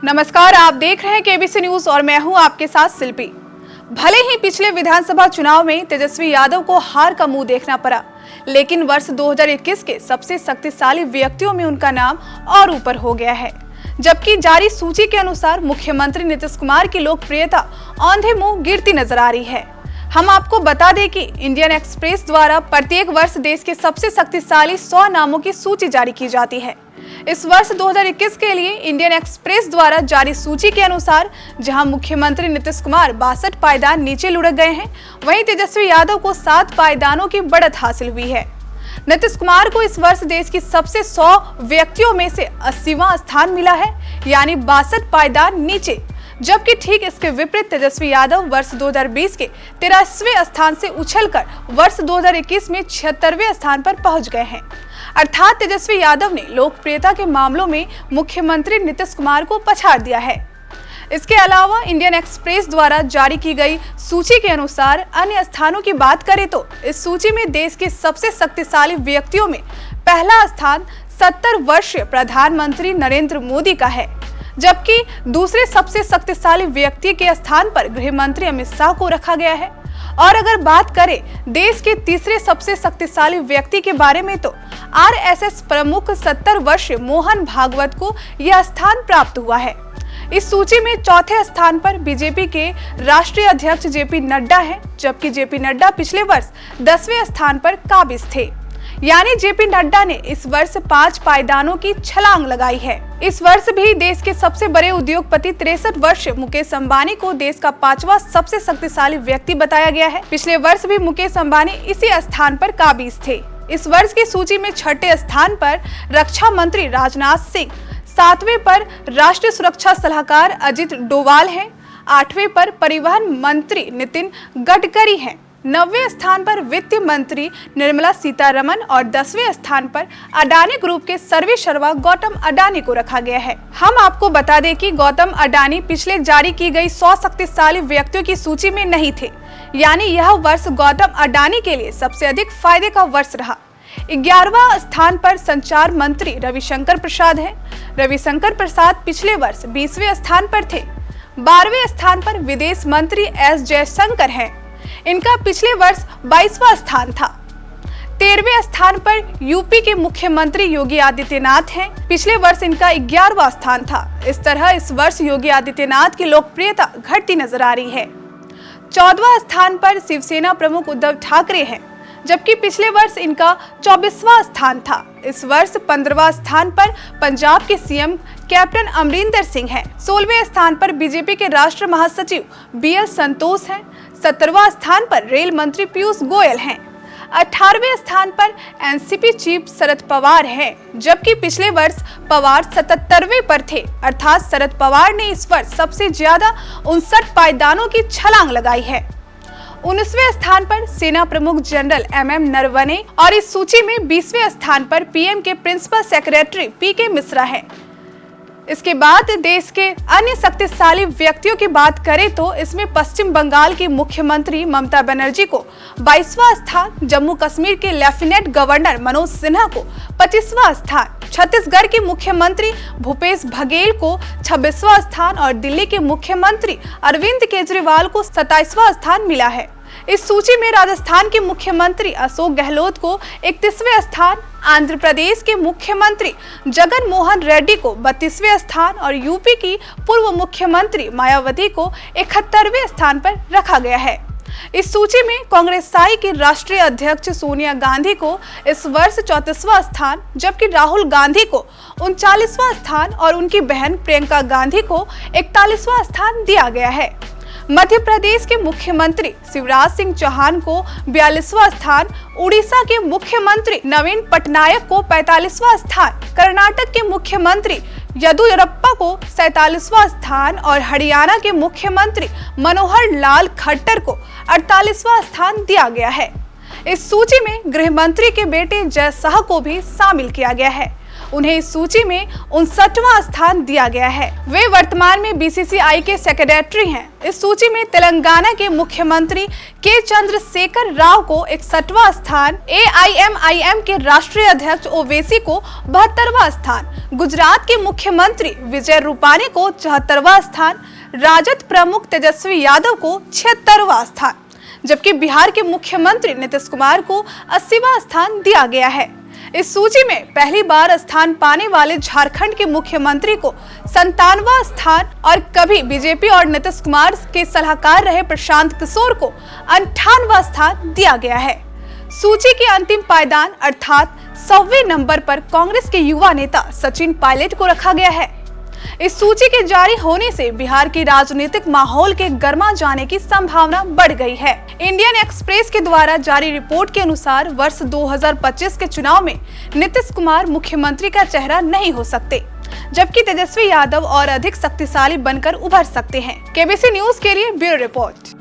नमस्कार, आप देख रहे हैं केबीसी न्यूज और मैं हूं आपके साथ शिल्पी। भले ही पिछले विधानसभा चुनाव में तेजस्वी यादव को हार का मुंह देखना पड़ा, लेकिन वर्ष 2021 के सबसे शक्तिशाली व्यक्तियों में उनका नाम और ऊपर हो गया है। जबकि जारी सूची के अनुसार मुख्यमंत्री नीतीश कुमार की लोकप्रियता औंधे मुंह गिरती नजर आ रही है। हम आपको बता दें कि इंडियन एक्सप्रेस द्वारा प्रत्येक वर्ष देश के सबसे शक्तिशाली 100 नामों की सूची जारी की जाती है। इस वर्ष 2021 के लिए इंडियन एक्सप्रेस द्वारा जारी सूची के अनुसार जहां मुख्यमंत्री नीतीश कुमार 62 पायदान नीचे लुढ़क गए हैं, वहीं तेजस्वी यादव को 7 पायदानों की बढ़त हासिल हुई है। नीतीश कुमार को इस वर्ष देश की सबसे 100 व्यक्तियों में से 80वां स्थान मिला है, यानी 62 पायदान नीचे। जबकि ठीक इसके विपरीत तेजस्वी यादव वर्ष 2020 के 83वें स्थान से उछलकर वर्ष 2021 में 76वें स्थान पर पहुंच गए हैं। अर्थात तेजस्वी यादव ने लोकप्रियता के मामलों में मुख्यमंत्री नीतीश कुमार को पछाड़ दिया है। इसके अलावा इंडियन एक्सप्रेस द्वारा जारी की गई सूची के अनुसार अन्य स्थानों की बात करें तो इस सूची में देश के सबसे शक्तिशाली व्यक्तियों में पहला स्थान 70 वर्षीय प्रधानमंत्री नरेंद्र मोदी का है, जबकि दूसरे सबसे शक्तिशाली व्यक्ति के स्थान पर गृह मंत्री अमित शाह को रखा गया है। और अगर बात करें देश के तीसरे सबसे शक्तिशाली व्यक्ति के बारे में तो आरएसएस प्रमुख 70 वर्षीय मोहन भागवत को यह स्थान प्राप्त हुआ है। इस सूची में चौथे स्थान पर बीजेपी के राष्ट्रीय अध्यक्ष जेपी नड्डा हैं, जबकि जेपी नड्डा पिछले वर्ष 10वें स्थान पर काबिज थे। यानी जेपी नड्डा ने इस वर्ष 5 पायदानों की छलांग लगाई है। इस वर्ष भी देश के सबसे बड़े उद्योगपति 63 वर्षीय मुकेश अंबानी को देश का 5वां सबसे शक्तिशाली व्यक्ति बताया गया है। पिछले वर्ष भी मुकेश अंबानी इसी स्थान पर काबिज थे। इस वर्ष की सूची में 6ठे स्थान पर रक्षा मंत्री राजनाथ सिंह, 7वें पर राष्ट्रीय सुरक्षा सलाहकार अजित डोवाल हैं, 8वें पर परिवहन मंत्री नितिन गडकरी हैं, 9वें स्थान पर वित्त मंत्री निर्मला सीतारमण और 10वें स्थान पर अडानी ग्रुप के सर्वेसर्वा गौतम अडानी को रखा गया है। हम आपको बता दें कि गौतम अडानी पिछले जारी की गई 100 शक्तिशाली व्यक्तियों की सूची में नहीं थे, यानी यह वर्ष गौतम अडानी के लिए सबसे अधिक फायदे का वर्ष रहा। 11वां स्थान पर संचार मंत्री रविशंकर प्रसाद हैं। रविशंकर प्रसाद पिछले वर्ष 20वें स्थान पर थे। 12वें स्थान पर विदेश मंत्री एस जयशंकर हैं। इनका पिछले वर्ष 22वां स्थान था। 13वें स्थान पर यूपी के मुख्यमंत्री योगी आदित्यनाथ हैं। पिछले वर्ष इनका 11वां स्थान था। इस तरह इस वर्ष योगी आदित्यनाथ की लोकप्रियता घटती नजर आ रही है। 14वां स्थान पर शिवसेना प्रमुख उद्धव ठाकरे हैं, जबकि पिछले वर्ष इनका 24वां स्थान था। इस वर्ष 15वां स्थान पर पंजाब के सीएम कैप्टन अमरिंदर सिंह हैं। 16वें स्थान पर बीजेपी के राष्ट्रीय महासचिव बीएल संतोष हैं। 17वां स्थान पर रेल मंत्री पीयूष गोयल हैं। 18वें स्थान पर एनसीपी चीफ शरद पवार हैं, जबकि पिछले वर्ष पवार 77वें पर थे। अर्थात शरद पवार ने इस वर्ष सबसे ज्यादा 59 पायदानों की छलांग लगाई है। 19वें स्थान पर सेना प्रमुख जनरल एमएम नरवणे और इस सूची में 20वें स्थान पर पीएम के प्रिंसिपल सेक्रेटरी पीके मिश्रा है। इसके बाद देश के अन्य शक्तिशाली व्यक्तियों की बात करें तो इसमें पश्चिम बंगाल की मुख्यमंत्री ममता बनर्जी को 22वां स्थान, जम्मू कश्मीर के लेफ्टिनेंट गवर्नर मनोज सिन्हा को 25वां स्थान, छत्तीसगढ़ के मुख्यमंत्री भूपेश बघेल को 26वां स्थान और दिल्ली के मुख्यमंत्री अरविंद केजरीवाल को 27वां स्थान मिला है। इस सूची में राजस्थान के मुख्यमंत्री अशोक गहलोत को 31वें स्थान, आंध्र प्रदेश के मुख्यमंत्री जगन मोहन रेड्डी को 32वें स्थान और यूपी की पूर्व मुख्यमंत्री मायावती को 71वें स्थान पर रखा गया है। इस सूची में कांग्रेसाई की राष्ट्रीय अध्यक्ष सोनिया गांधी को इस वर्ष 34वां स्थान, जबकि राहुल गांधी को 39वां स्थान और उनकी बहन प्रियंका गांधी को 41वां स्थान दिया गया है। मध्य प्रदेश के मुख्यमंत्री शिवराज सिंह चौहान को 42वां स्थान, उड़ीसा के मुख्यमंत्री नवीन पटनायक को 45वां स्थान, कर्नाटक के मुख्यमंत्री येदियुरप्पा को 47वां स्थान और हरियाणा के मुख्यमंत्री मनोहर लाल खट्टर को 48वां स्थान दिया गया है। इस सूची में गृह मंत्री के बेटे जय शाह को भी शामिल किया गया है। उन्हें इस सूची में 59वां स्थान दिया गया है। वे वर्तमान में बीसीसीआई के सेक्रेटरी हैं। इस सूची में तेलंगाना के मुख्यमंत्री के चंद्रशेखर राव को 61वां स्थान, AIMIM के राष्ट्रीय अध्यक्ष ओवैसी को 72वां स्थान, गुजरात के मुख्यमंत्री विजय रूपानी को 74वां स्थान, राजद प्रमुख तेजस्वी यादव को 76वां स्थान, जबकि बिहार के मुख्यमंत्री नीतीश कुमार को 80वां स्थान दिया गया है। इस सूची में पहली बार स्थान पाने वाले झारखंड के मुख्यमंत्री को 57वां स्थान और कभी बीजेपी और नीतीश कुमार के सलाहकार रहे प्रशांत किशोर को 58वां स्थान दिया गया है। सूची के अंतिम पायदान अर्थात 100वें नंबर पर कांग्रेस के युवा नेता सचिन पायलट को रखा गया है। इस सूची के जारी होने से बिहार की राजनीतिक माहौल के गर्मा जाने की संभावना बढ़ गई है। इंडियन एक्सप्रेस के द्वारा जारी रिपोर्ट के अनुसार वर्ष 2025 के चुनाव में नीतीश कुमार मुख्यमंत्री का चेहरा नहीं हो सकते, जबकि तेजस्वी यादव और अधिक शक्तिशाली बनकर उभर सकते हैं। केबीसी न्यूज के लिए ब्यूरो रिपोर्ट।